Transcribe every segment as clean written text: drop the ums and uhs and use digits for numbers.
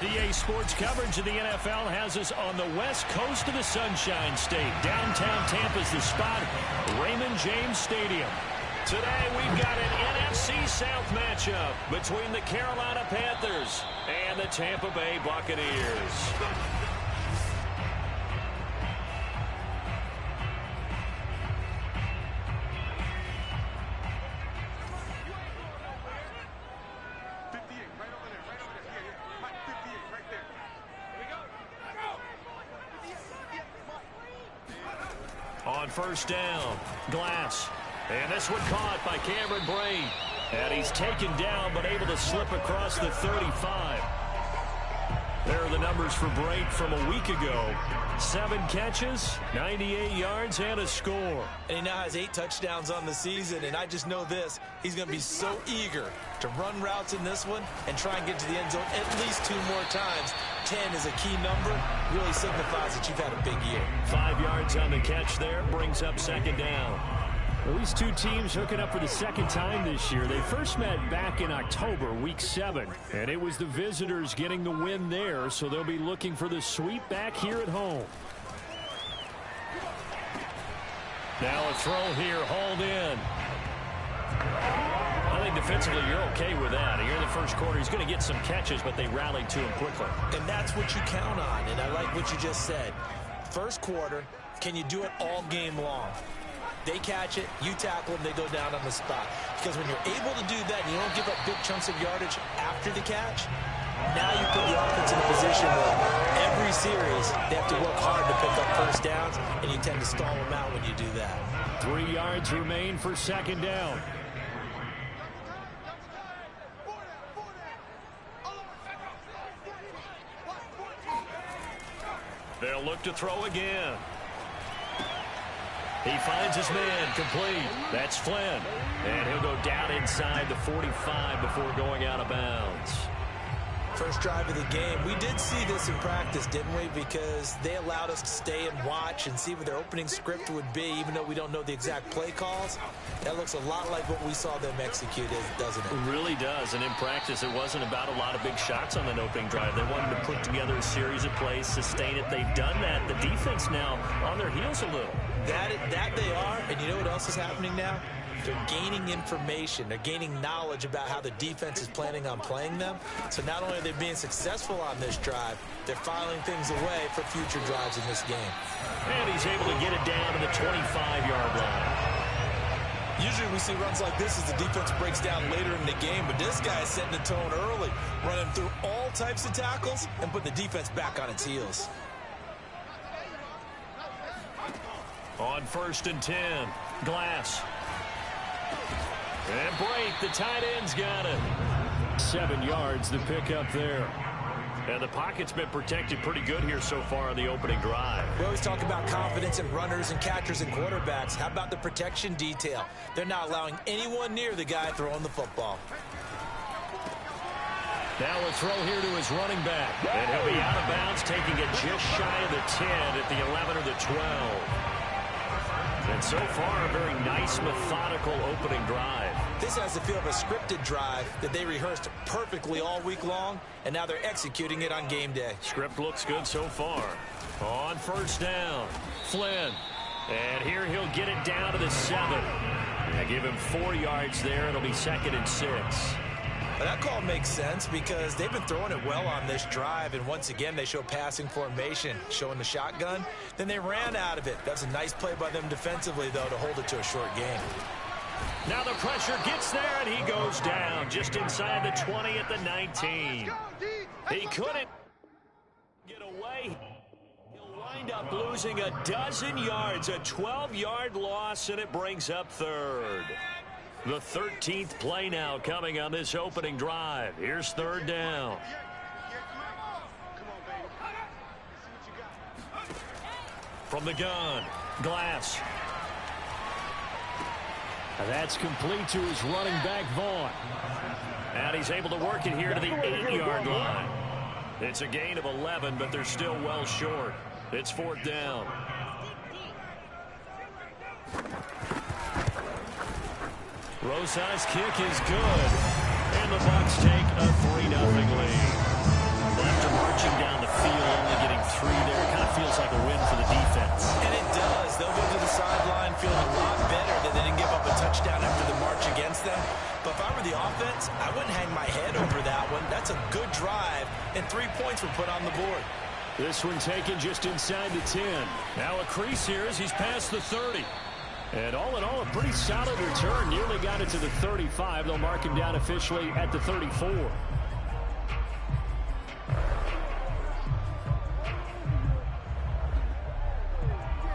EA Sports coverage of the NFL has us on the west coast of the Sunshine State. Downtown Tampa's the spot, Raymond James Stadium. Today we've got an NFC South matchup between the Carolina Panthers and the Tampa Bay Buccaneers. On first down, Glass. And this one caught by Cameron Brain. And he's taken down but able to slip across the 35. There are the numbers for Brain from a week ago. 7 catches, 98 yards, and a score. And he now has 8 touchdowns on the season, and I just know this. He's going to be so eager to run routes in this one and try and get to the end zone at least 2 more times. 10 is a key number. Really signifies that you've had a big year. 5 yards on the catch there. Brings up second down. Well, these two teams hooking up for the second time this year. They first met back in October, week 7. And it was the visitors getting the win there, so they'll be looking for the sweep back here at home. Now a throw here, hauled in. I think defensively you're okay with that. Here in the first quarter, he's going to get some catches, but they rallied to him quickly. And that's what you count on, and I like what you just said. First quarter, can you do it all game long? They catch it, you tackle them, they go down on the spot. Because when you're able to do that and you don't give up big chunks of yardage after the catch, now you put the offense in a position where every series they have to work hard to pick up first downs, and you tend to stall them out when you do that. 3 yards remain for second down. They'll look to throw again. He finds his man complete. That's Flynn. And he'll go down inside the 45 before going out of bounds. First drive of the game. We did see this in practice, didn't we? Because they allowed us to stay and watch and see what their opening script would be, even though we don't know the exact play calls. That looks a lot like what we saw them execute, doesn't it? It really does. And in practice, it wasn't about a lot of big shots on that opening drive. They wanted to put together a series of plays, sustain it. They've done that. The defense now on their heels a little. That they are. And you know what else is happening now? They're gaining information. They're gaining knowledge about how the defense is planning on playing them. So not only are they being successful on this drive, they're filing things away for future drives in this game. And he's able to get it down to the 25-yard line. Usually we see runs like this as the defense breaks down later in the game, but this guy is setting the tone early, running through all types of tackles and putting the defense back on its heels. On first and 10, Glass. And break, the tight end's got it. 7 yards, the pickup there. And the pocket's been protected pretty good here so far on the opening drive. We always talk about confidence in runners and catchers and quarterbacks. How about the protection detail? They're not allowing anyone near the guy throwing the football. Now a throw here to his running back. And he'll be out of bounds, taking it just shy of the 10 at the 11 or the 12. And so far, a very nice, methodical opening drive. This has the feel of a scripted drive that they rehearsed perfectly all week long, and now they're executing it on game day. Script looks good so far. On first down, Flynn. And here he'll get it down to the 7. And give him 4 yards there. It'll be second and 6. Well, that call makes sense because they've been throwing it well on this drive, and once again they show passing formation, showing the shotgun. Then they ran out of it. That's a nice play by them defensively, though, to hold it to a short game. Now the pressure gets there, and he goes down just inside the 20 at the 19. He couldn't get away. He'll wind up losing a dozen yards, a 12-yard loss, and it brings up third. The 13th play now coming on this opening drive. Here's third down. From the gun, Glass. That's complete to his running back, Vaughn. And he's able to work it here to the 8-yard line. It's a gain of 11, but they're still well short. It's fourth down. Rosa's kick is good. And the Bucs take a 3-0 lead. Left to marching down the field, only getting 3 there. It kind of feels like a win for the defense. And it does. They'll go to the sideline feeling a lot better that they didn't give up a touchdown after the march against them. But if I were the offense, I wouldn't hang my head over that one. That's a good drive, and 3 points were put on the board. This one taken just inside the 10. Now a crease here as he's past the 30. And all in all, a pretty solid return. Nearly got it to the 35. They'll mark him down officially at the 34.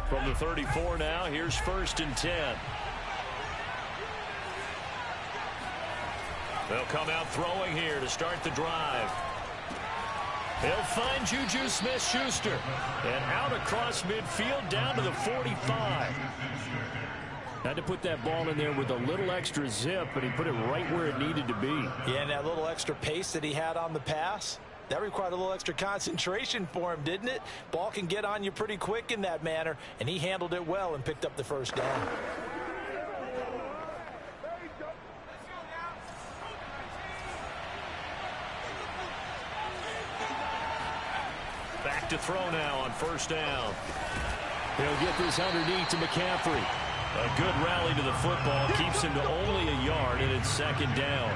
From the 34 now, here's 1st and 10. They'll come out throwing here to start the drive. They'll find Juju Smith-Schuster. And out across midfield down to the 45. Had to put that ball in there with a little extra zip, but he put it right where it needed to be. Yeah, and that little extra pace that he had on the pass, that required a little extra concentration for him, didn't it? Ball can get on you pretty quick in that manner, and he handled it well and picked up the 1st down. Back to throw now on 1st down. He'll get this underneath to McCaffrey. A good rally to the football keeps him to only a yard, and it's 2nd down.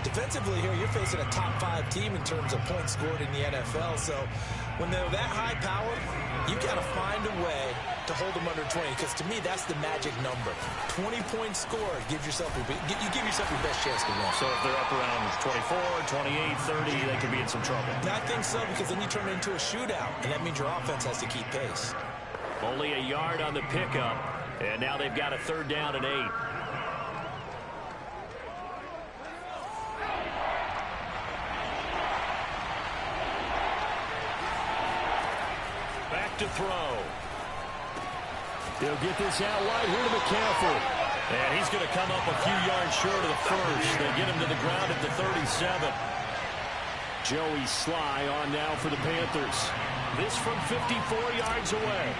Defensively here, you're facing a top 5 team in terms of points scored in the NFL. So when they're that high powered, you got to find a way to hold them under 20. Because to me, that's the magic number. 20 points scored, you give yourself your best chance to win. So if they're up around 24, 28, 30, they could be in some trouble. I think so, because then you turn it into a shootout, and that means your offense has to keep pace. Only a yard on the pickup, and now they've got a 3rd down and 8. Back to throw. He'll get this out wide here to McCaffrey. And he's going to come up a few yards short of the 1st. They get him to the ground at the 37. Joey Sly on now for the Panthers. This from 54 yards away.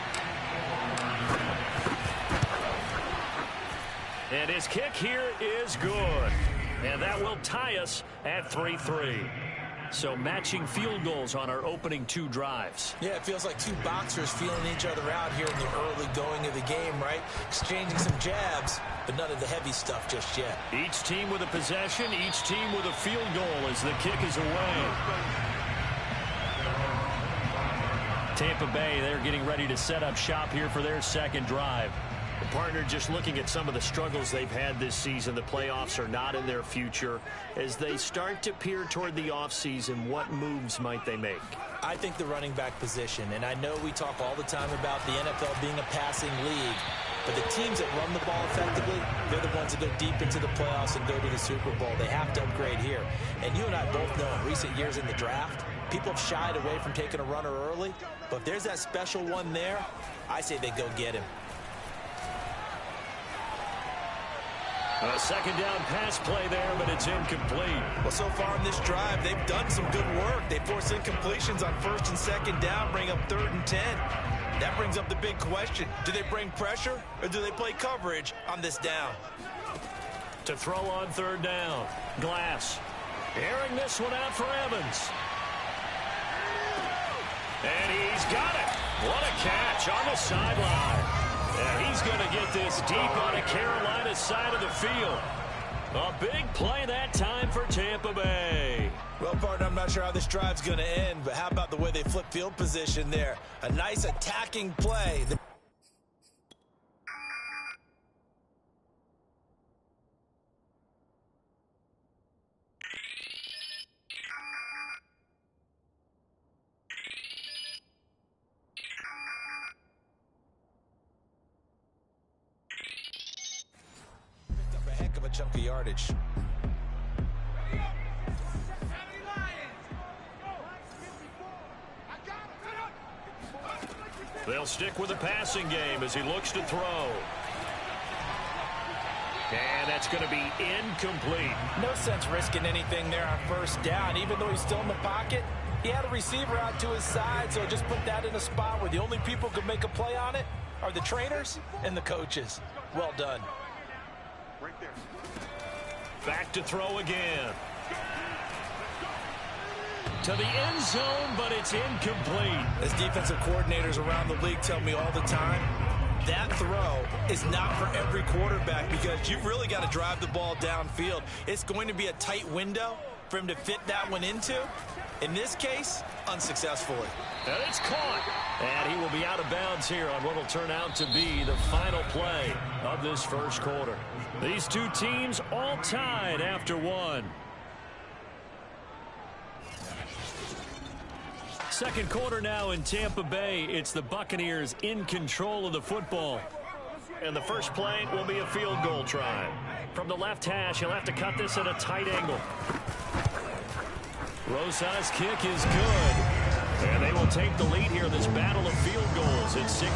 And his kick here is good. And that will tie us at 3-3. So matching field goals on our opening 2 drives. Yeah, it feels like 2 boxers feeling each other out here in the early going of the game, right? Exchanging some jabs, but none of the heavy stuff just yet. Each team with a possession, each team with a field goal as the kick is away. Tampa Bay, they're getting ready to set up shop here for their 2nd drive. The partner just looking at some of the struggles they've had this season. The playoffs are not in their future. As they start to peer toward the offseason, what moves might they make? I think the running back position, and I know we talk all the time about the NFL being a passing league, but the teams that run the ball effectively, they're the ones that go deep into the playoffs and go to the Super Bowl. They have to upgrade here. And you and I both know in recent years in the draft, people have shied away from taking a runner early, but if there's that special one there, I say they go get him. A 2nd down pass play there, but it's incomplete. Well, so far in this drive, they've done some good work. They force incompletions on 1st and 2nd down, bring up 3rd and 10. That brings up the big question. Do they bring pressure, or do they play coverage on this down? To throw on 3rd down. Glass. Airing this one out for Evans. And he's got it. What a catch on the sideline. And he's going to get this deep on the Carolina side of the field. A big play that time for Tampa Bay. Well, partner, I'm not sure how this drive's going to end, but how about the way they flip field position there? A nice attacking play. Chunk of yardage. They'll stick with the passing game as he looks to throw. And that's going to be incomplete. No sense risking anything there on 1st down. Even though he's still in the pocket, he had a receiver out to his side, so just put that in a spot where the only people who can make a play on it are the trainers and the coaches. Well done. Right there. Back to throw again. to the end zone, but it's incomplete. As defensive coordinators around the league tell me all the time, that throw is not for every quarterback because you've really got to drive the ball downfield. It's going to be a tight window for him to fit that one into. In this case, unsuccessfully. And it's caught. And he will be out of bounds here on what will turn out to be the final play of this first quarter. These two teams all tied after one. Second quarter now in Tampa Bay. It's the Buccaneers in control of the football. And the first play will be a field goal try. From the left hash, he'll have to cut this at a tight angle. Rosa's kick is good. And they will take the lead here in this battle of field goals. It's 6-3.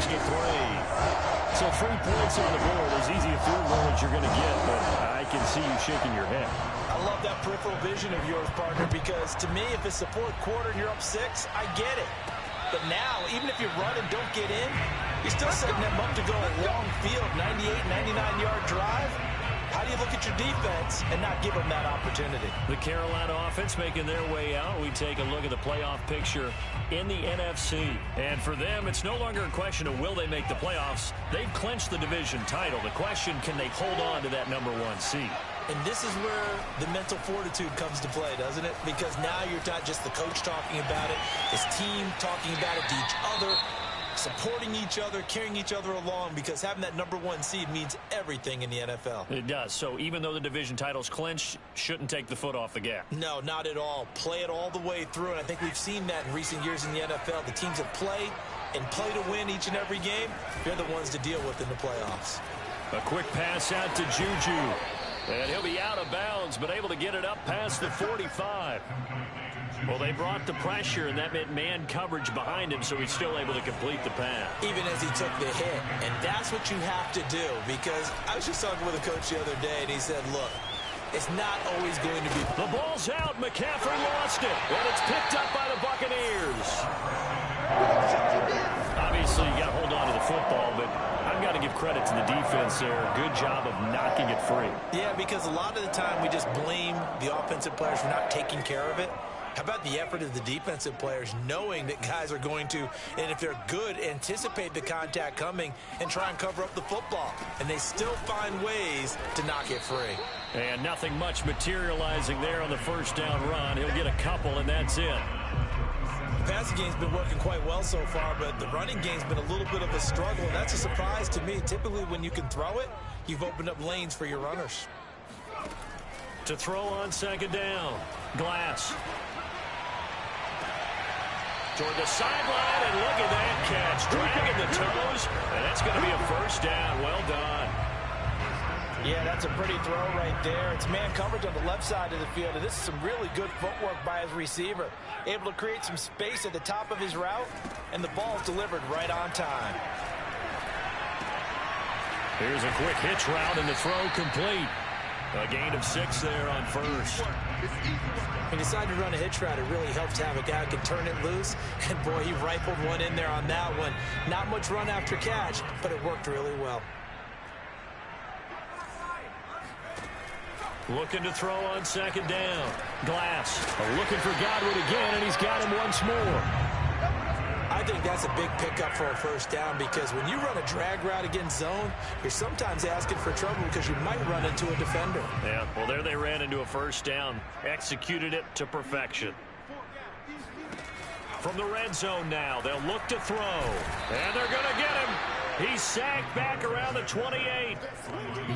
So 3 points on the board. As easy a field goal as you're going to get, but I can see you shaking your head. I love that peripheral vision of yours, partner, because to me, if it's the fourth quarter and you're up 6, I get it. But now, even if you run and don't get in, you're still setting them up to go a long field, 98, 99-yard drive. How do you look at your defense and not give them that opportunity? The Carolina offense making their way out. We take a look at the playoff picture in the NFC. And for them, it's no longer a question of will they make the playoffs. They've clinched the division title. The question, can they hold on to that #1 seed? And this is where the mental fortitude comes to play, doesn't it? Because now you're not just the coach talking about it, his team talking about it to each other, supporting each other, carrying each other along, because having that #1 seed means everything in the NFL. It does. So even though the division title's clinched, shouldn't take the foot off the gas. No, not at all. Play it all the way through, and I think we've seen that in recent years in the NFL. The teams that play and play to win each and every game, they're the ones to deal with in the playoffs. A quick pass out to Juju. And he'll be out of bounds, but able to get it up past the 45. Well, they brought the pressure, and that meant man coverage behind him, so he's still able to complete the pass. Even as he took the hit. And that's what you have to do, because I was just talking with a coach the other day, and he said, look, it's not always going to be. The ball's out. McCaffrey lost it, and it's picked up by the Buccaneers. Obviously, you got to hold on to the football, but I've got to give credit to the defense there. Good job of knocking it free. Yeah, because a lot of the time we just blame the offensive players for not taking care of it. How about the effort of the defensive players knowing that guys are going to, and if they're good, anticipate the contact coming and try and cover up the football. And they still find ways to knock it free. And nothing much materializing there on the first down run. He'll get a couple, and that's it. The passing game's been working quite well so far, but the running game's been a little bit of a struggle, and that's a surprise to me. Typically, when you can throw it, you've opened up lanes for your runners. To throw on second down, Glass. Toward the sideline, and look at that catch. Dragging the toes, and that's going to be a first down. Well done. Yeah, that's a pretty throw right there. It's man coverage on the left side of the field, and this is some really good footwork by his receiver. Able to create some space at the top of his route, and the ball is delivered right on time. Here's a quick hitch route, and the throw complete. A gain of 6 there on first. When you decide to run a hitch route, it really helps to have a guy who can turn it loose. And, boy, he rifled one in there on that one. Not much run after catch, but it worked really well. Looking to throw on second down. Glass looking for Godwin again, and he's got him once more. I think that's a big pickup for a first down, because when you run a drag route against zone, you're sometimes asking for trouble because you might run into a defender. Yeah, well, there they ran into a first down. Executed it to perfection. From the red zone now, they'll look to throw. And they're going to get him. He's sacked back around the 28.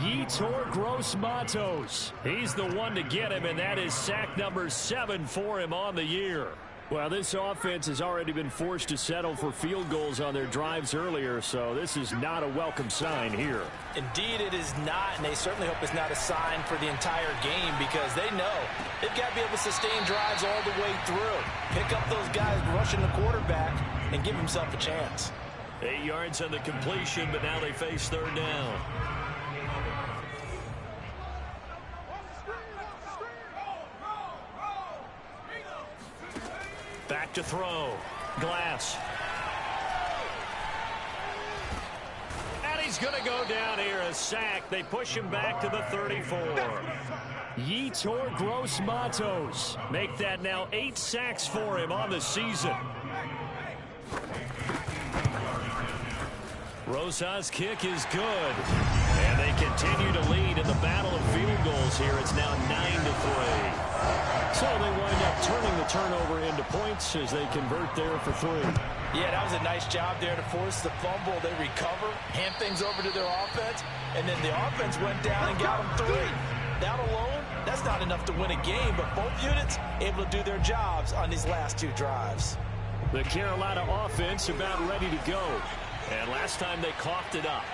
Yetur Gross-Matos. He's the one to get him, and that is sack number 7 for him on the year. Well, this offense has already been forced to settle for field goals on their drives earlier, so this is not a welcome sign here. Indeed, it is not, and they certainly hope it's not a sign for the entire game, because they know they've got to be able to sustain drives all the way through. Pick up those guys rushing the quarterback and give himself a chance. 8 yards on the completion, but now they face third down. Back to throw. Glass. And he's going to go down here, a sack. They push him back to the 34. Yetur Gross-Matos. Make that now 8 sacks for him on the season. Rosa's kick is good. And they continue to lead in the battle of field goals here. It's now 9-3. So they wind up turning the turnover into points as they convert there for 3. Yeah, that was a nice job there to force the fumble. They recover, hand things over to their offense, and then the offense went down and got them 3. That alone, that's not enough to win a game, but both units able to do their jobs on these last 2 drives. The Carolina offense about ready to go. And last time they coughed it up,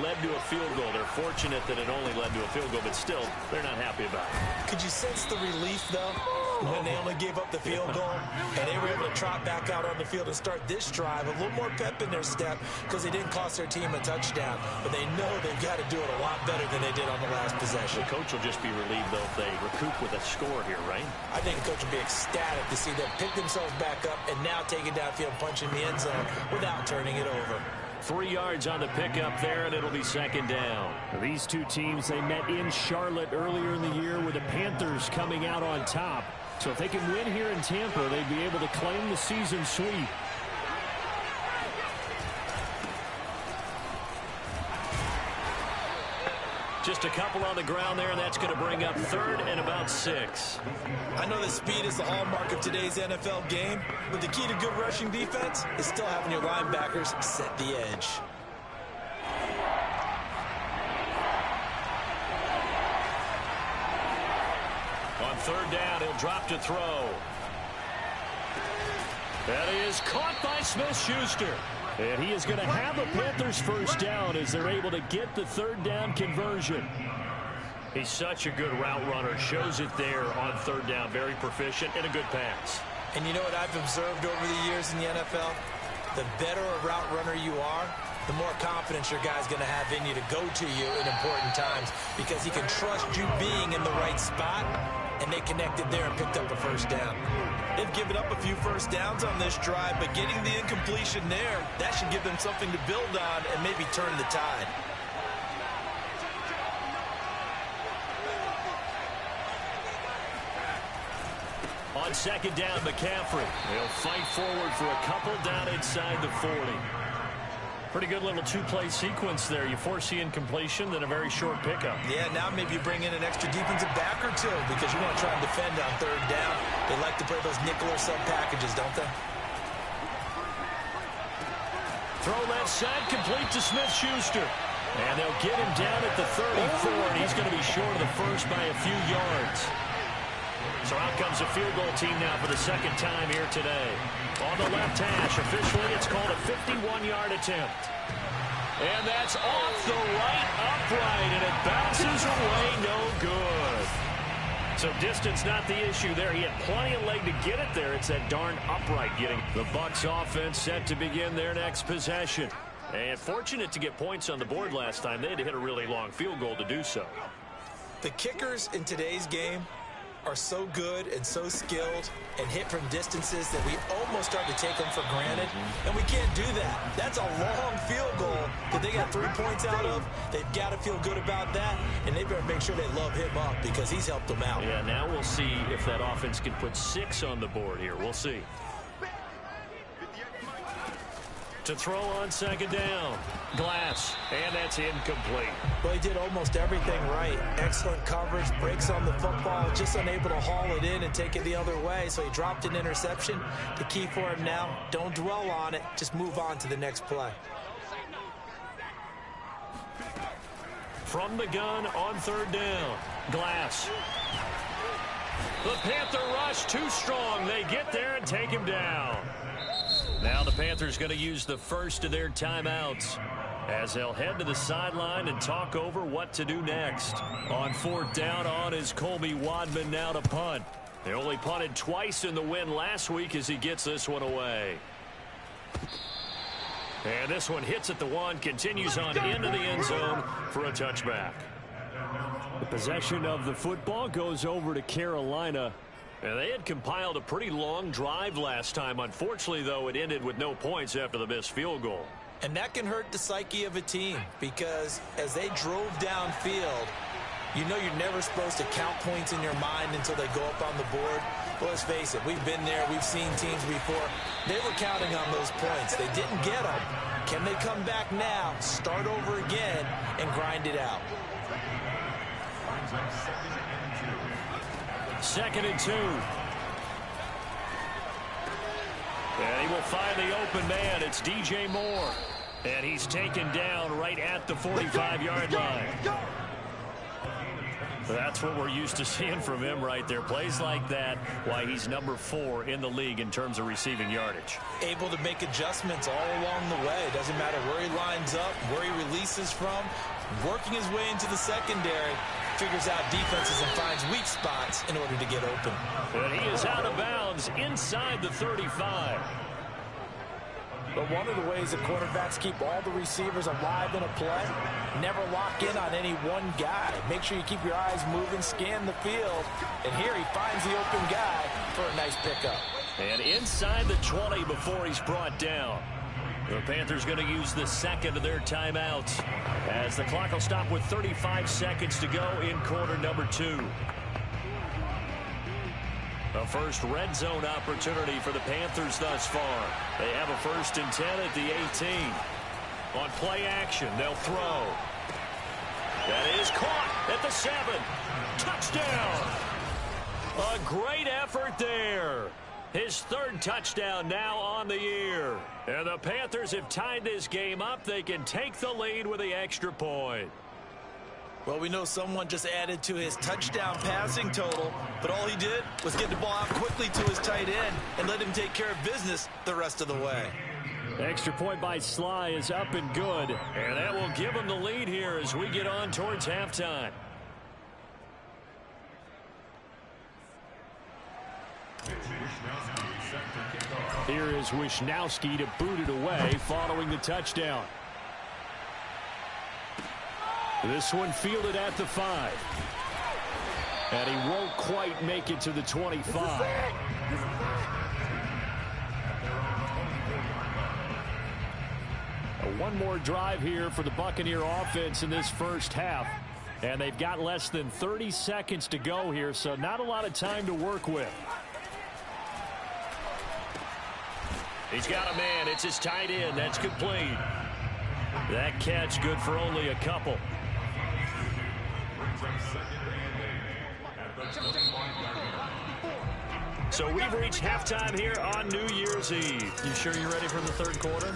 led to a field goal. They're fortunate that it only led to a field goal, but still, they're not happy about it. Could you sense the relief, though, when they only gave up the field goal and they were able to trot back out on the field and start this drive? A little more pep in their step because they didn't cost their team a touchdown, but they know they've got to do it a lot better than they did on the last possession. The coach will just be relieved, though, if they recoup with a score here, right? I think the coach will be ecstatic to see them pick themselves back up and now take it downfield, punch in the end zone without turning it over. 3 yards on the pickup there, and it'll be 2nd down. These two teams, they met in Charlotte earlier in the year with the Panthers coming out on top. So if they can win here in Tampa, they'd be able to claim the season sweep. Just a couple on the ground there, and that's going to bring up 3rd and about 6. I know that speed is the hallmark of today's NFL game, but the key to good rushing defense is still having your linebackers set the edge. On 3rd down, he'll drop to throw. That is caught by Smith-Schuster. And he is going to have a Panthers 1st down as they're able to get the 3rd down conversion. He's such a good route runner. Shows it there on 3rd down. Very proficient and a good pass. And you know what I've observed over the years in the NFL? The better a route runner you are, the more confidence your guy's going to have in you to go to you in important times because he can trust you being in the right spot, and they connected there and picked up a 1st down. They've given up a few 1st downs on this drive, but getting the incompletion there, that should give them something to build on and maybe turn the tide. On 2nd down, McCaffrey. He'll fight forward for a couple down inside the 40. Pretty good little 2-play sequence there. You force the incompletion, then a very short pickup. Yeah, now maybe you bring in an extra defensive back or 2 because you want to try and defend on 3rd down. They like to play those nickel or sub packages, don't they? Throw left side, complete to Smith-Schuster. And they'll get him down at the 34, and he's going to be short of the 1st by a few yards. So out comes a field goal team now for the 2nd time here today. On the left hash, officially it's called a 51-yard attempt. And that's off the right upright, and it bounces away, no good. So distance not the issue there. He had plenty of leg to get it there. It's that darn upright getting the Bucs offense set to begin their next possession. And fortunate to get points on the board last time. They had to hit a really long field goal to do so. The kickers in today's game are so good and so skilled and hit from distances that we almost start to take them for granted, and we can't do that. That's a long field goal that they got 3 points out of. They've got to feel good about that, and they better make sure they love him up because he's helped them out. Yeah, now we'll see if that offense can put 6 on the board here. We'll see. To throw on 2nd down. Glass, and that's incomplete. Well, he did almost everything right. Excellent coverage, breaks on the football, just unable to haul it in and take it the other way, so he dropped an interception. The key for him now, don't dwell on it, just move on to the next play. From the gun on 3rd down. Glass. The Panther rush too strong. They get there and take him down. Now the Panthers going to use the 1st of their timeouts as they'll head to the sideline and talk over what to do next. On 4th down on is Colby Wadman now to punt. They only punted twice in the win last week as he gets this one away. And this one hits at the 1, continues on into the end zone for a touchback. The possession of the football goes over to Carolina. And they had compiled a pretty long drive last time. Unfortunately, though, it ended with no points after the missed field goal. And that can hurt the psyche of a team because as they drove downfield, You know you're never supposed to count points in your mind until they go up on the board. Well, let's face it, we've been there. We've seen teams before. They were counting on those points. They didn't get them. Can they come back now, start over again, and grind it out? 2nd and 2. And he will find the open man. It's DJ Moore. And he's taken down right at the 45-yard line. That's what we're used to seeing from him right there. Plays like that, why he's number 4 in the league in terms of receiving yardage. Able to make adjustments all along the way. Doesn't matter where he lines up, where he releases from. Working his way into the secondary. Figures out defenses and finds weak spots in order to get open. And he is out of bounds inside the 35. But one of the ways that quarterbacks keep all the receivers alive in a play, never lock in on any one guy. Make sure you keep your eyes moving, scan the field. And here he finds the open guy for a nice pickup. And inside the 20 before he's brought down. The Panthers going to use the second of their timeouts as the clock will stop with 35 seconds to go in quarter number 2. A first red zone opportunity for the Panthers thus far. They have a 1st and 10 at the 18. On play action, they'll throw. That is caught at the 7. Touchdown! A great effort there. His 3rd touchdown now on the year. And the Panthers have tied this game up. They can take the lead with the extra point. Well, we know someone just added to his touchdown passing total, but all he did was get the ball out quickly to his tight end and let him take care of business the rest of the way. Extra point by Sly is up and good, and that will give him the lead here as we get on towards halftime. Here is Wisnowski to boot it away following the touchdown. This one fielded at the 5. And he won't quite make it to the 25. One more drive here for the Buccaneer offense in this first half. And they've got less than 30 seconds to go here, so not a lot of time to work with. He's got a man. It's his tight end. That's complete. That catch good for only a couple. So we've reached halftime here on New Year's Eve. You sure you're ready for the 3rd quarter?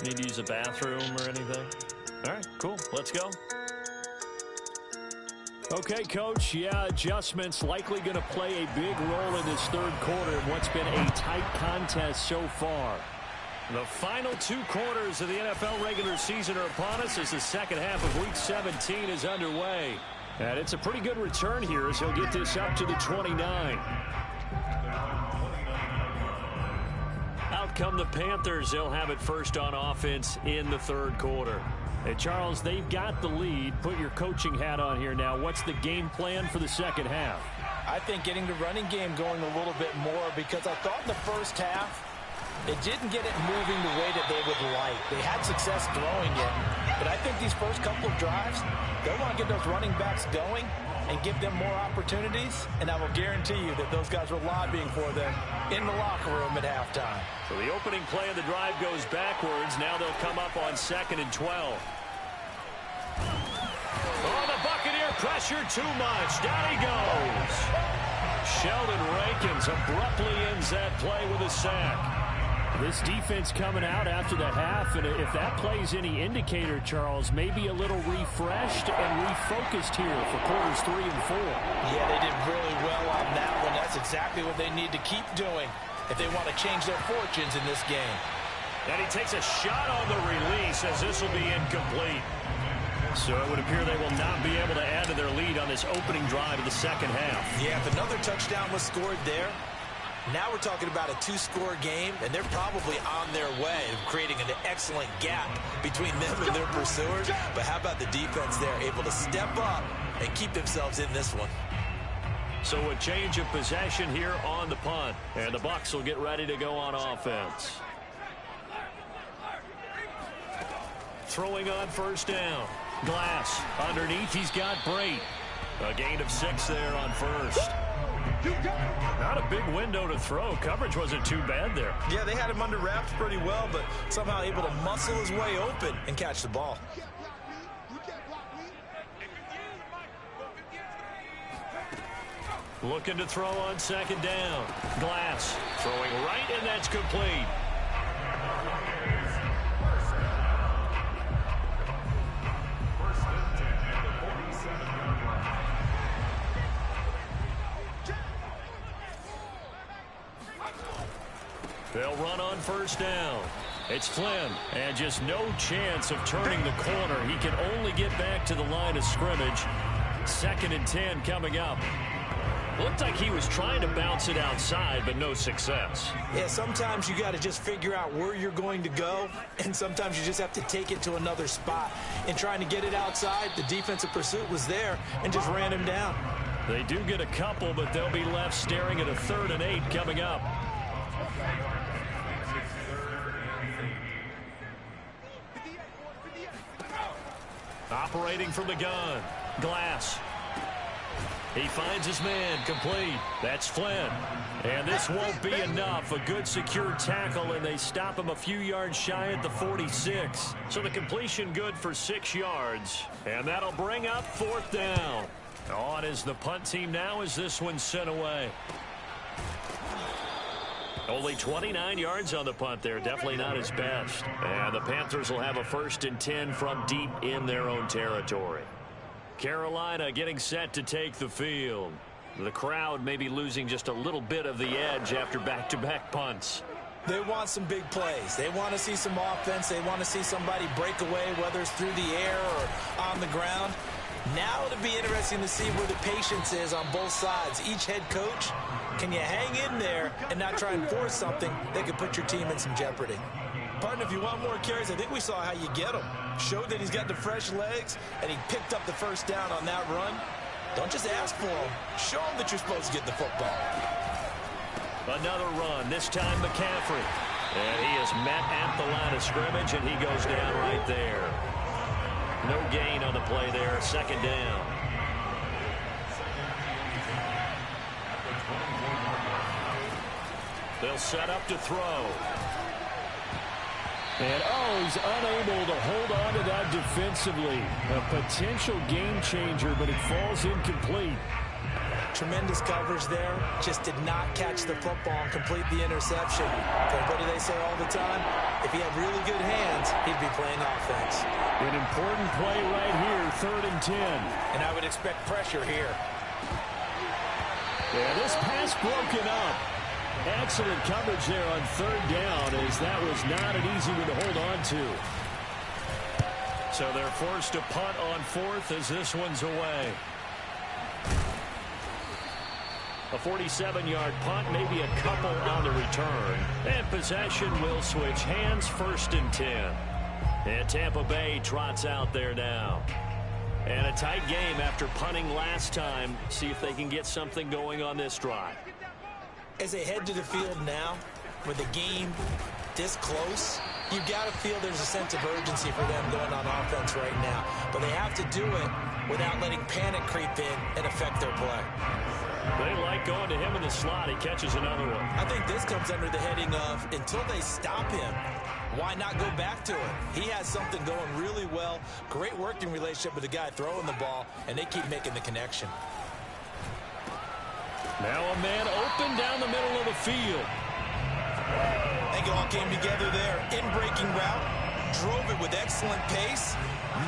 Need to use a bathroom or anything? All right, cool. Let's go. Okay, Coach. Yeah, adjustments likely going to play a big role in this 3rd quarter in what's been a tight contest so far. The final 2 quarters of the NFL regular season are upon us as the second half of Week 17 is underway. And it's a pretty good return here as he'll get this up to the 29. Out come the Panthers. They'll have it first on offense in the 3rd quarter. Hey, Charles, they've got the lead. Put your coaching hat on here now. What's the game plan for the second half? I think getting the running game going a little bit more, because I thought in the first half they didn't get it moving the way that they would like. They had success throwing it, but I think these first couple of drives, they want to get those running backs going and give them more opportunities, and I will guarantee you that those guys were lobbying for them in the locker room at halftime. So the opening play of the drive goes backwards. Now they'll come up on 2nd and 12. Oh, the Buccaneer pressure too much. Down he goes. Sheldon Rankins abruptly ends that play with a sack. This defense coming out after the half, and if that plays any indicator, Charles, maybe a little refreshed and refocused here for quarters 3 and 4. Yeah, they did really well on that one. That's exactly what they need to keep doing if they want to change their fortunes in this game. And he takes a shot on the release as this will be incomplete. So it would appear they will not be able to add to their lead on this opening drive of the second half. Yeah, if another touchdown was scored there, now we're talking about a 2-score game, and they're probably on their way of creating an excellent gap between them and their pursuers. But how about the defense there, able to step up and keep themselves in this one? So a change of possession here on the punt, and the Bucs will get ready to go on offense. Throwing on first down. Glass underneath. He's got Brate. A gain of 6 there on first. Not a big window to throw. Coverage wasn't too bad there. Yeah, they had him under wraps pretty well, but somehow able to muscle his way open and catch the ball. Looking to throw on second down. Glass throwing right, and that's complete. They'll run on first down. It's Flynn, and just no chance of turning the corner. He can only get back to the line of scrimmage. 2nd and 10 coming up. Looked like he was trying to bounce it outside, but no success. Yeah, sometimes you got to just figure out where you're going to go, and sometimes you just have to take it to another spot. In trying to get it outside, the defensive pursuit was there and just ran him down. They do get a couple, but they'll be left staring at a 3rd and 8 coming up. Operating from the gun. Glass. He finds his man, complete. That's Flynn. And this won't be enough. A good secure tackle, and they stop him a few yards shy at the 46. So the completion good for 6 yards. And that'll bring up 4th down. On is the punt team now as this one's sent away. Only 29 yards on the punt there. Definitely not his best. And the Panthers will have a 1st and 10 from deep in their own territory. Carolina getting set to take the field. The crowd may be losing just a little bit of the edge after back-to-back punts. They want some big plays. They want to see some offense. They want to see somebody break away, whether it's through the air or on the ground. Now it'll be interesting to see where the patience is on both sides. Each head coach, can you hang in there and not try and force something that could put your team in some jeopardy? Partner, if you want more carries, I think we saw how you get him. Showed that he's got the fresh legs, and he picked up the 1st down on that run. Don't just ask for him. Show him that you're supposed to get the football. Another run, this time McCaffrey. And he is met at the line of scrimmage, and he goes down right there. No gain on the play there, 2nd down. They'll set up to throw. And, he's unable to hold on to that defensively. A potential game changer, but it falls incomplete. Tremendous coverage there. Just did not catch the football and complete the interception. But what do they say all the time? If he had really good hands, he'd be playing offense. An important play right here, 3rd and 10. And I would expect pressure here. Yeah, this pass broken up. Excellent coverage there on 3rd down, as that was not an easy one to hold on to. So they're forced to punt on 4th as this one's away. A 47-yard punt, maybe a couple on the return. And possession will switch hands, 1st and 10. And Tampa Bay trots out there now. And a tight game after punting last time. See if they can get something going on this drive. As they head to the field now, with the game this close, you've got to feel there's a sense of urgency for them going on offense right now. But they have to do it without letting panic creep in and affect their play. They like going to him in the slot. He catches another one. I think this comes under the heading of, until they stop him, why not go back to it? He has something going really well. Great working relationship with the guy throwing the ball, and they keep making the connection. Now a man open down the middle of the field. I think it all came together there. In-breaking route, drove it with excellent pace.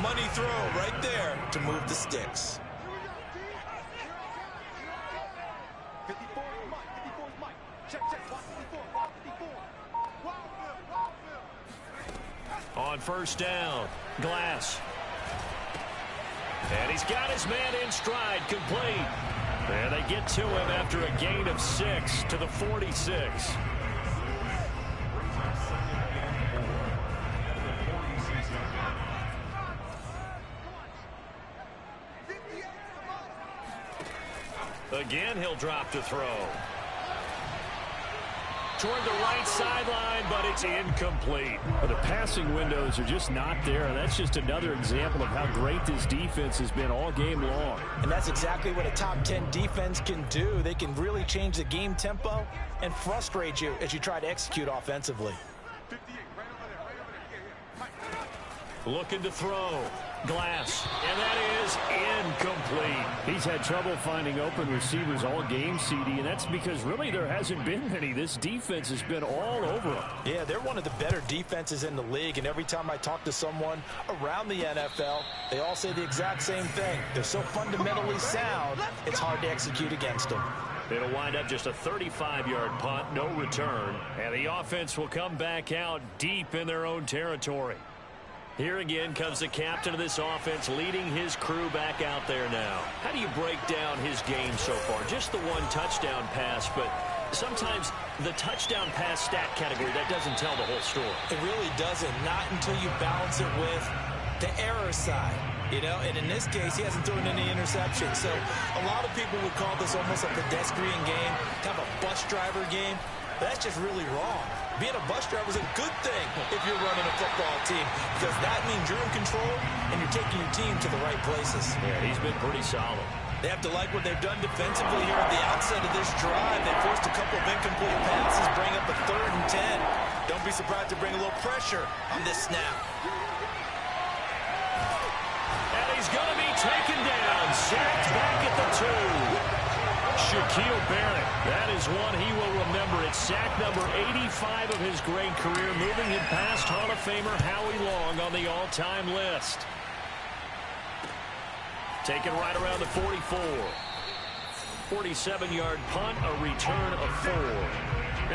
Money throw right there to move the sticks. On 1st down, Glass. And he's got his man in stride, complete. And they get to him after a gain of 6 to the 46. Again, he'll drop to throw. toward the right sideline, but it's incomplete. Well, the passing windows are just not there, and that's just another example of how great this defense has been all game long. And that's exactly what a top 10 defense can do. They can really change the game tempo and frustrate you as you try to execute offensively. Looking to throw. Glass. And that is incomplete. He's had trouble finding open receivers all game, CD, and that's because really there hasn't been many. This defense has been all over them. Yeah, they're one of the better defenses in the league, and every time I talk to someone around the NFL, they all say the exact same thing. They're so fundamentally sound, it's hard to execute against them. It'll wind up just a 35-yard punt, no return. And the offense will come back out deep in their own territory. Here again comes the captain of this offense leading his crew back out there now. How do you break down his game so far? Just the one touchdown pass, but sometimes the touchdown pass stat category, that doesn't tell the whole story. It really doesn't, not until you balance it with the error side. You know, and in this case, he hasn't thrown any interceptions. So a lot of people would call this almost a pedestrian game, kind of a bus driver game. But that's just really wrong. Being a bus driver is a good thing if you're running a football team, because that means you're in control and you're taking your team to the right places. Yeah, he's been pretty solid. They have to like what they've done defensively here at the outset of this drive. They forced a couple of incomplete passes, bring up a 3rd and 10. Don't be surprised to bring a little pressure on this snap. And he's going to be taken down, sacked back at the 2. Shaquille Barrett, that is one he will remember. It's sack number 85 of his great career, moving him past Hall of Famer Howie Long on the all-time list. Taken right around the 44. 47-yard punt, a return of 4.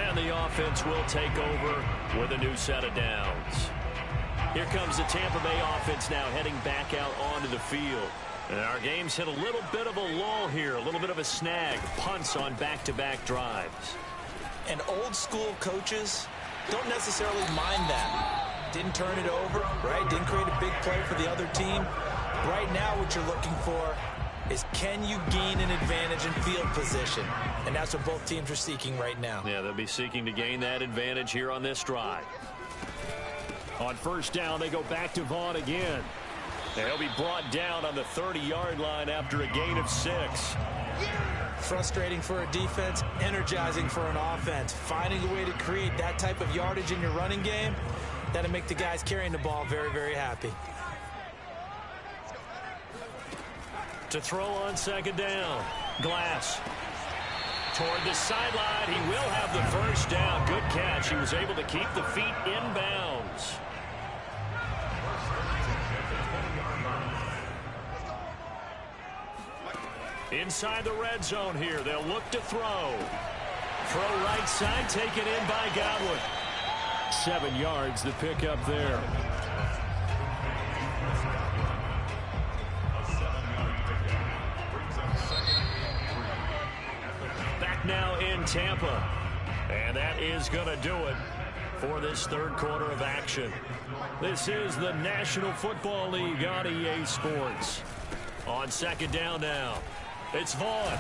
And the offense will take over with a new set of downs. Here comes the Tampa Bay offense now heading back out onto the field. And our game's hit a little bit of a lull here, a little bit of a snag. Punts on back-to-back drives. And old-school coaches don't necessarily mind that. Didn't turn it over, right? Didn't create a big play for the other team. Right now what you're looking for is, can you gain an advantage in field position? And that's what both teams are seeking right now. Yeah, they'll be seeking to gain that advantage here on this drive. On first down, they go back to Vaughn again. They'll be brought down on the 30-yard line after a gain of 6. Frustrating for a defense, energizing for an offense. Finding a way to create that type of yardage in your running game, that'll make the guys carrying the ball very, very happy. To throw on second down. Glass. Toward the sideline. He will have the first down. Good catch. He was able to keep the feet inbounds. Inside the red zone here. They'll look to throw. Throw right side, taken in by Godwin. 7 yards the pick up there. Back now in Tampa. And that is going to do it for this third quarter of action. This is the National Football League on EA Sports. On second down now. It's Vaughn.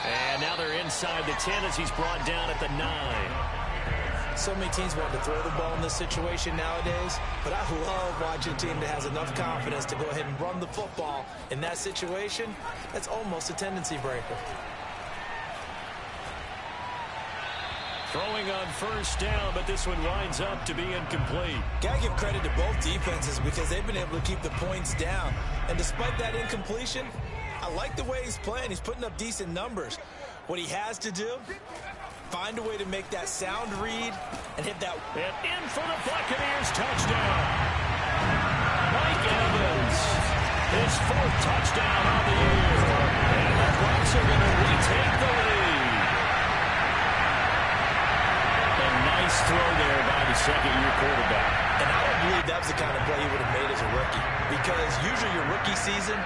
And now they're inside the 10 as he's brought down at the 9. So many teams want to throw the ball in this situation nowadays, but I love watching a team that has enough confidence to go ahead and run the football. In that situation, that's almost a tendency breaker. Throwing on first down, but this one winds up to be incomplete. Gotta give credit to both defenses because they've been able to keep the points down. And despite that incompletion, I like the way he's playing. He's putting up decent numbers. What he has to do, find a way to make that sound read and hit that. And in for the Buccaneers touchdown. Mike Evans, his 4th touchdown on the year. And the Bucs are going to retake the lead. A nice throw there by the second-year quarterback. And I don't believe that was the kind of play he would have made as a rookie, because usually your rookie season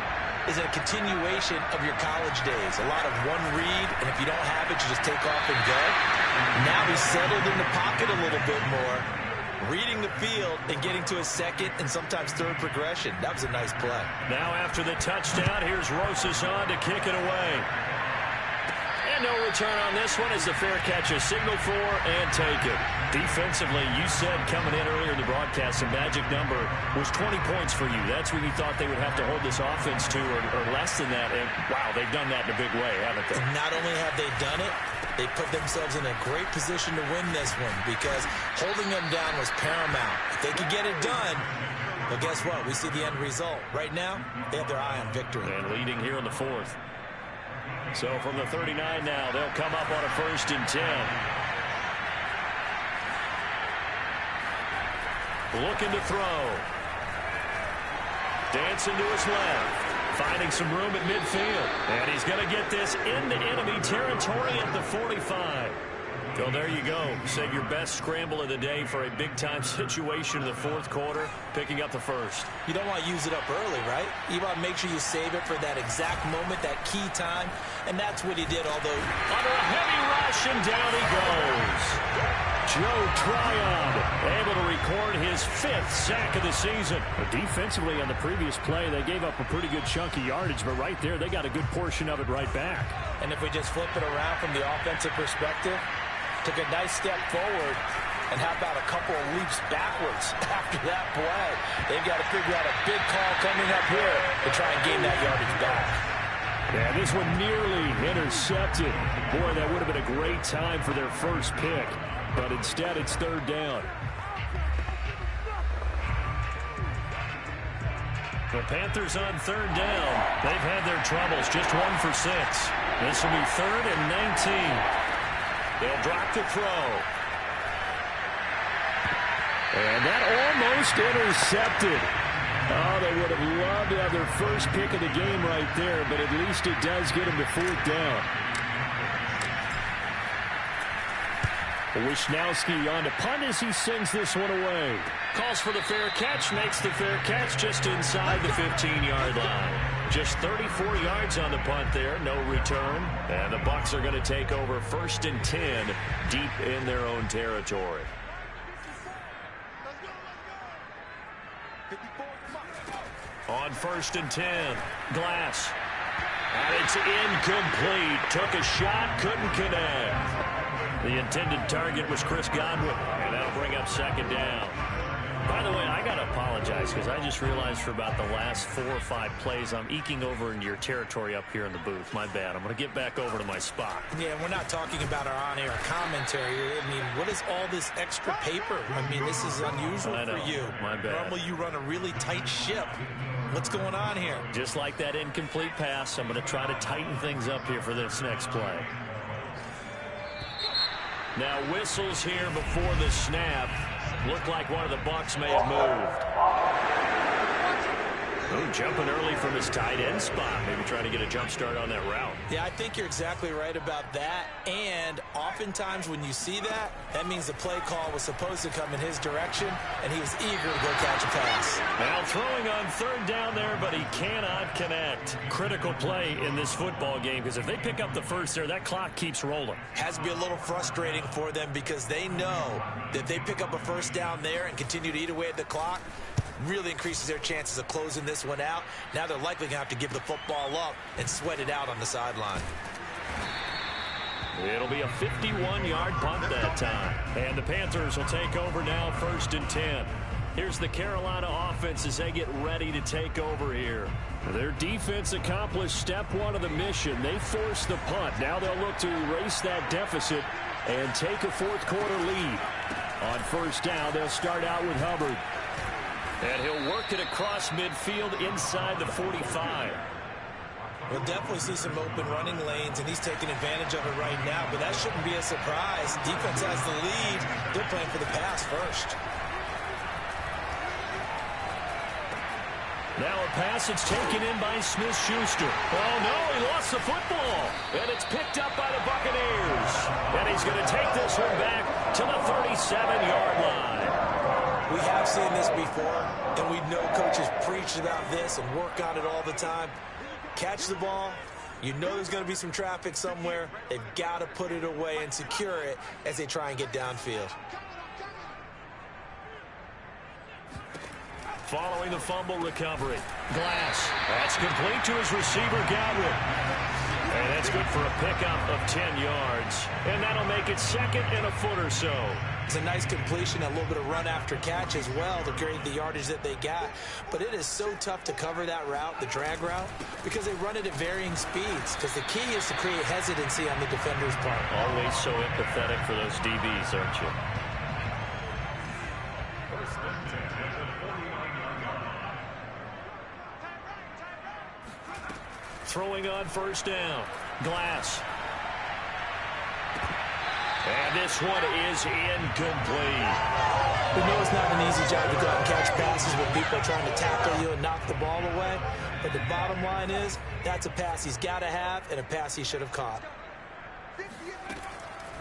is a continuation of your college days. A lot of one read, and if you don't have it, you just take off and go. Now he's settled in the pocket a little bit more, reading the field and getting to a second and sometimes third progression. That was a nice play. Now after the touchdown, here's Rosas on to kick it away. And And no return on this one as the fair catch is signaled for and taken. Defensively, you said coming in earlier in the broadcast, the magic number was 20 points for you. That's when you thought they would have to hold this offense to or less than that. And, wow, they've done that in a big way, haven't they? And not only have they done it, they put themselves in a great position to win this one because holding them down was paramount. If they could get it done, well, guess what? We see the end result. Right now, they have their eye on victory. And leading here in the fourth. So from the 39 now, they'll come up on a 1st and 10. Looking to throw. Dancing to his left. Finding some room at midfield. And he's going to get this into enemy territory at the 45. So there you go. Save your best scramble of the day for a big-time situation in the fourth quarter, picking up the first. You don't want to use it up early, right? You want to make sure you save it for that exact moment, that key time, and that's what he did, although... Under a heavy rush, and down he goes. Joe Tryon able to record his 5th sack of the season. But defensively on the previous play, they gave up a pretty good chunk of yardage, but right there, they got a good portion of it right back. And if we just flip it around from the offensive perspective, took a nice step forward, and how about a couple of leaps backwards after that play? They've got to figure out a big call coming up here to try and gain that yardage back. Yeah, this one nearly intercepted. Boy, that would have been a great time for their first pick, but instead it's 3rd down. The Panthers on 3rd down. They've had their troubles, just 1 for 6. This will be 3rd and 19. They'll drop the throw. And that almost intercepted. Oh, they would have loved to have their first pick of the game right there, but at least it does get them to 4th down. Wisnowski on to punt as he sends this one away. Calls for the fair catch, makes the fair catch just inside the 15-yard line. Just 34 yards on the punt there, no return. And the Bucs are going to take over 1st and 10 deep in their own territory. On 1st and 10, Glass. And it's incomplete. Took a shot, couldn't connect. The intended target was Chris Godwin, and that'll bring up 2nd down. By the way, I got to apologize because I just realized for about the last 4 or 5 plays, I'm eking over into your territory up here in the booth. My bad. I'm going to get back over to my spot. Yeah, we're not talking about our on-air commentary. I mean, what is all this extra paper? I mean, this is unusual for you. My bad. Normally you run a really tight ship. What's going on here? Just like that incomplete pass, I'm going to try to tighten things up here for this next play. Now whistles here before the snap. Looked like one of the Bucs may have moved. Oh, jumping early from his tight end spot. Maybe trying to get a jump start on that route. Yeah, I think you're exactly right about that. And oftentimes when you see that, that means the play call was supposed to come in his direction, and he was eager to go catch a pass. Now throwing on 3rd down there, but he cannot connect. Critical play in this football game, because if they pick up the first there, that clock keeps rolling. Has to be a little frustrating for them because they know that if they pick up a 1st down there and continue to eat away at the clock, really increases their chances of closing this one out. Now they're likely going to have to give the football up and sweat it out on the sideline. It'll be a 51-yard punt that time. And the Panthers will take over now 1st and 10. Here's the Carolina offense as they get ready to take over here. Their defense accomplished step 1 of the mission. They forced the punt. Now they'll look to erase that deficit and take a fourth quarter lead. On 1st down, they'll start out with Hubbard. And he'll work it across midfield inside the 45. We'll definitely see some open running lanes, and he's taking advantage of it right now, but that shouldn't be a surprise. Defense has the lead. They're playing for the pass first. Now a pass that's taken in by Smith-Schuster. Oh, no, he lost the football. And it's picked up by the Buccaneers. And he's going to take this one back to the 37-yard line. We have seen this before, and we know coaches preach about this and work on it all the time. Catch the ball. You know there's going to be some traffic somewhere. They've got to put it away and secure it as they try and get downfield. Following the fumble recovery. Glass. That's complete to his receiver, Godwin. And That's good for a pickup of 10 yards. And that'll make it 2nd and a foot or so. It's a nice completion, a little bit of run after catch as well to create the yardage that they got. But it is so tough to cover that route, the drag route, because they run it at varying speeds. Because the key is to create hesitancy on the defender's part. Always so empathetic for those DBs, aren't you? Throwing on 1st down. Glass. And this one is incomplete. We know it's not an easy job to go out and catch passes when people are trying to tackle you and knock the ball away. But the bottom line is, that's a pass he's got to have and a pass he should have caught.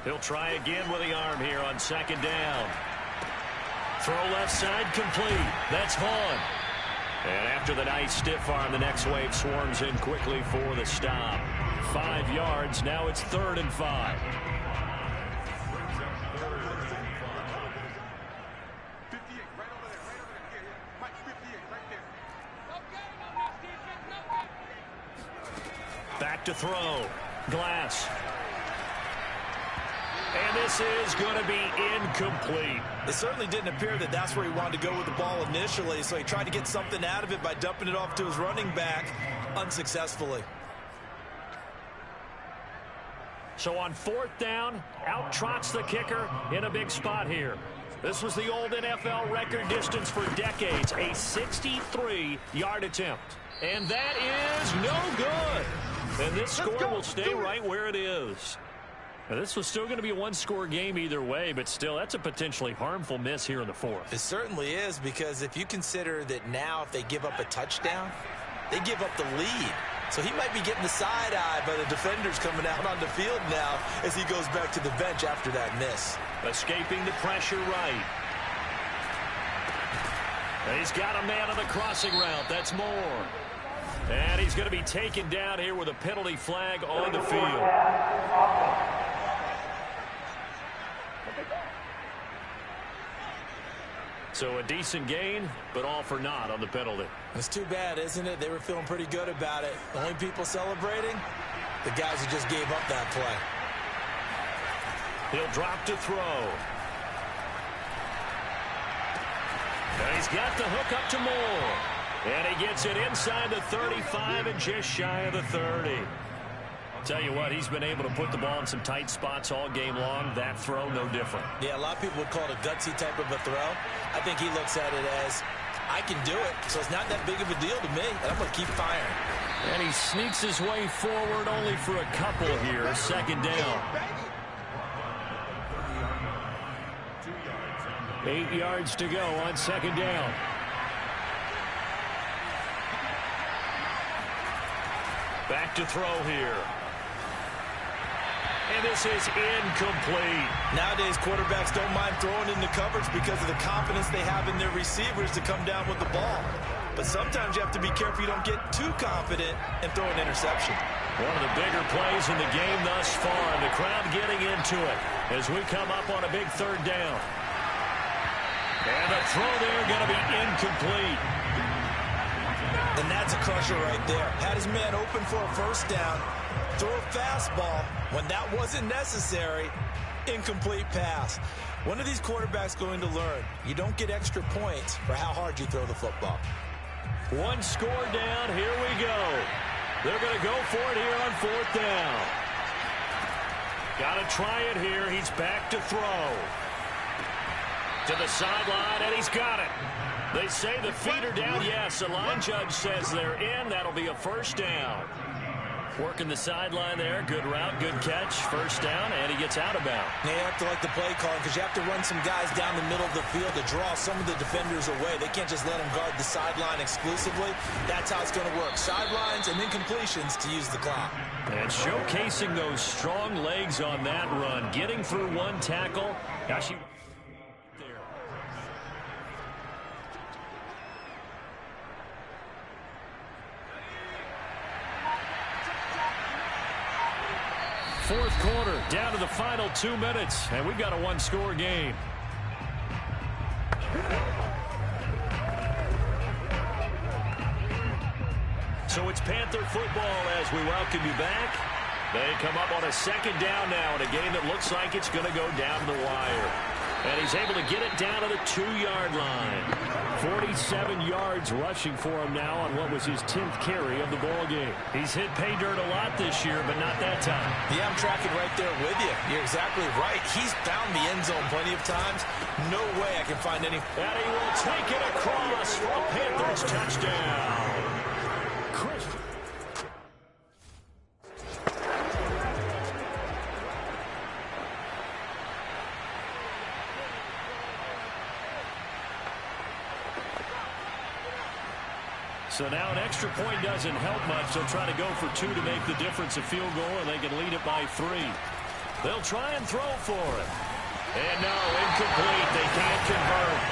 He'll try again with the arm here on 2nd down. Throw left side complete. That's Vaughn. And after the nice stiff arm, the next wave swarms in quickly for the stop. 5 yards. Now it's 3rd and 5. Back to throw. Glass. And this is going to be incomplete. It certainly didn't appear that that's where he wanted to go with the ball initially, so he tried to get something out of it by dumping it off to his running back unsuccessfully. So on 4th down, out trots the kicker in a big spot here. This was the old NFL record distance for decades, a 63-yard attempt. And that is no good. And this score will stay right where it is. Now, this was still going to be a one-score game either way, but still, that's a potentially harmful miss here in the 4th. It certainly is, because if you consider that now if they give up a touchdown, they give up the lead. So he might be getting the side eye by the defenders coming out on the field now as he goes back to the bench after that miss. Escaping the pressure right. He's got a man on the crossing route. That's Moore. And he's going to be taken down here with a penalty flag on the field. So a decent gain, but all for naught on the penalty. It's too bad, isn't it? They were feeling pretty good about it. The only people celebrating, the guys who just gave up that play. He'll drop to throw. And he's got the hook up to Moore. And he gets it inside the 35 and just shy of the 30. Tell you what, he's been able to put the ball in some tight spots all game long. That throw, no different. Yeah, a lot of people would call it a gutsy type of a throw. I think he looks at it as, I can do it, so it's not that big of a deal to me, and I'm going to keep firing. And he sneaks his way forward only for a couple here. 2nd down. 8 yards to go on 2nd down. Back to throw here. And this is incomplete. Nowadays, quarterbacks don't mind throwing into coverage because of the confidence they have in their receivers to come down with the ball. But sometimes you have to be careful you don't get too confident and throw an interception. One of the bigger plays in the game thus far, and the crowd getting into it as we come up on a big 3rd down. And the throw there going to be incomplete. And that's a crusher right there. Had his man open for a 1st down. Throw a fastball when that wasn't necessary. Incomplete pass. When are these quarterbacks going to learn? You don't get extra points for how hard you throw the football. One score down. Here we go. They're going to go for it here on 4th down. Got to try it here. He's back to throw. To the sideline, and he's got it. They say the feet are down. Yes, the line judge says they're in. That'll be a 1st down. Working the sideline there. Good route, good catch. 1st down, and he gets out of bounds. Now you have to like the play call because you have to run some guys down the middle of the field to draw some of the defenders away. They can't just let them guard the sideline exclusively. That's how it's going to work. Sidelines and then completions to use the clock. And showcasing those strong legs on that run. Getting through one tackle. Now she... Fourth quarter, down to the final 2 minutes, and we've got a one-score game. So it's Panther football as we welcome you back. They come up on a second down now in a game that looks like it's going to go down the wire. And he's able to get it down to the 2-yard line. 47 yards rushing for him now on what was his 10th carry of the ball game. He's hit pay dirt a lot this year, but not that time. Yeah, I'm tracking right there with you. You're exactly right. He's found the end zone plenty of times. No way I can find any. And he will take it across for a Panthers touchdown. Christian. So now an extra point doesn't help much. They'll try to go for 2 to make the difference a field goal, and they can lead it by 3. They'll try and throw for it. And no, incomplete. They can't convert.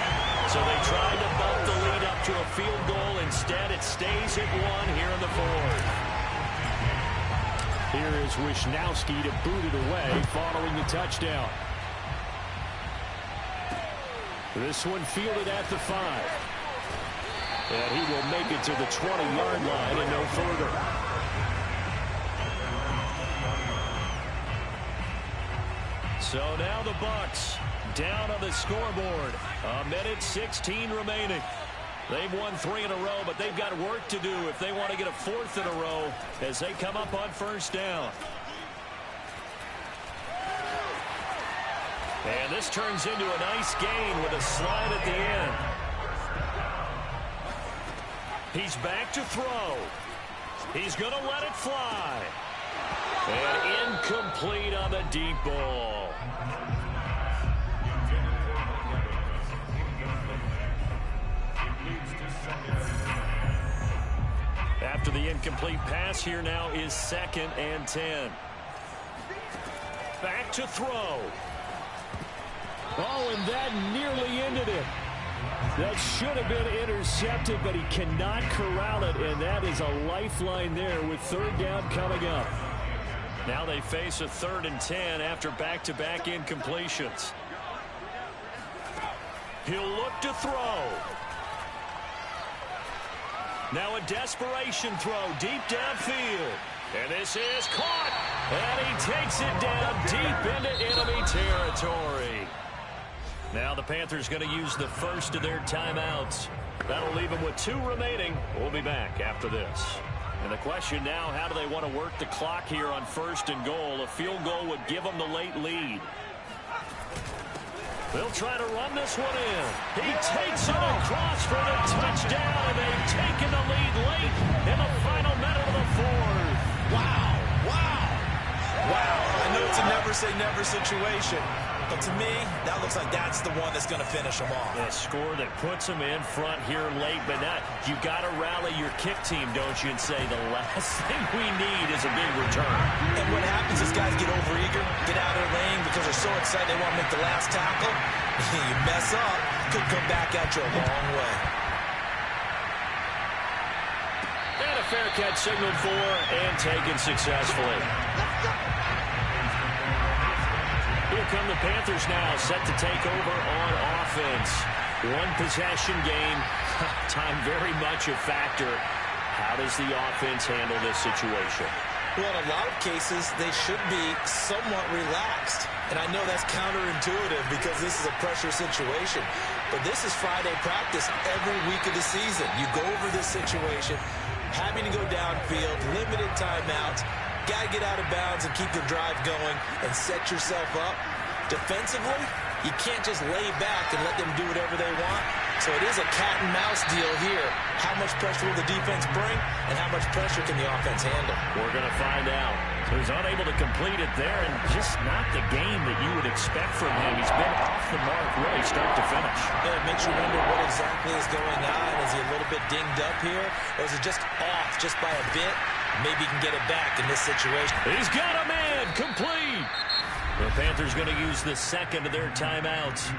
So they tried to bump the lead up to a field goal. Instead, it stays at 1 here in the 4th. Here is Wisnowski to boot it away following the touchdown. This one fielded at the 5. And he will make it to the 20-yard line and no further. So now the Bucs down on the scoreboard. 1:16 remaining. They've won 3 in a row, but they've got work to do if they want to get a 4th in a row as they come up on first down. And this turns into a nice gain with a slide at the end. He's back to throw. He's going to let it fly. And incomplete on the deep ball. After the incomplete pass, here now is 2nd and 10. Back to throw. Oh, and that nearly ended it. That should have been intercepted, but he cannot corral it, and that is a lifeline there with 3rd down coming up. Now they face a 3rd and 10 after back-to-back incompletions. He'll look to throw. Now a desperation throw deep downfield. And this is caught. And he takes it down deep into enemy territory. Now the Panthers going to use the first of their timeouts. That'll leave them with 2 remaining. We'll be back after this. And the question now, how do they want to work the clock here on 1st and goal? A field goal would give them the late lead. They'll try to run this one in. He takes it across for the touchdown, and they've taken the lead late in the final minute of the 4th. Wow. I know it's a never-say-never situation. But to me, that looks like that's the one that's going to finish them off. A score that puts them in front here late, but not. You got to rally your kick team, don't you, and say the last thing we need is a big return. And what happens is guys get overeager, get out of their lane because they're so excited they want to make the last tackle. You mess up, could come back at you a long way. And a fair catch signaled for and taken successfully. Here come the Panthers now, set to take over on offense. 1 possession game. Time very much a factor. How does the offense handle this situation? Well, in a lot of cases, they should be somewhat relaxed. And I know that's counterintuitive because this is a pressure situation. But this is Friday practice every week of the season. You go over this situation, having to go downfield, limited timeouts. Got to get out of bounds and keep the drive going and set yourself up. Defensively, you can't just lay back and let them do whatever they want. So it is a cat and mouse deal here. How much pressure will the defense bring and how much pressure can the offense handle? We're going to find out. So he's unable to complete it there, and just not the game that you would expect from him. He's been off the mark really start to finish. Yeah, it makes you wonder what exactly is going on. Is he a little bit dinged up here? Or is it just off just by a bit? Maybe he can get it back in this situation. He's got a man complete. The Panthers going to use the 2nd of their timeouts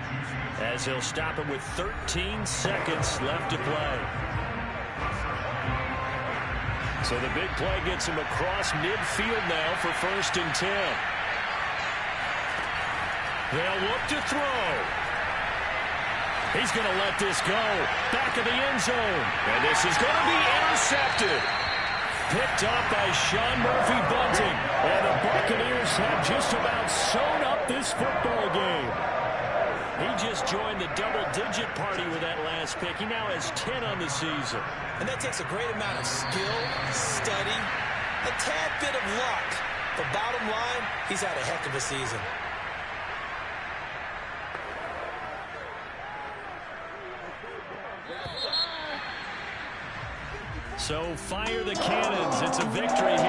as he'll stop it with 13 seconds left to play. So the big play gets him across midfield now for 1st and 10. They'll look to throw. He's going to let this go. Back of the end zone. And this is going to be intercepted. picked up by Sean Murphy Bunting. And the Buccaneers have just about sewn up this football game. He just joined the double-digit party with that last pick. He now has 10 on the season. And that takes a great amount of skill, study, a tad bit of luck. But bottom line, he's had a heck of a season. So fire the cannons. It's a victory here.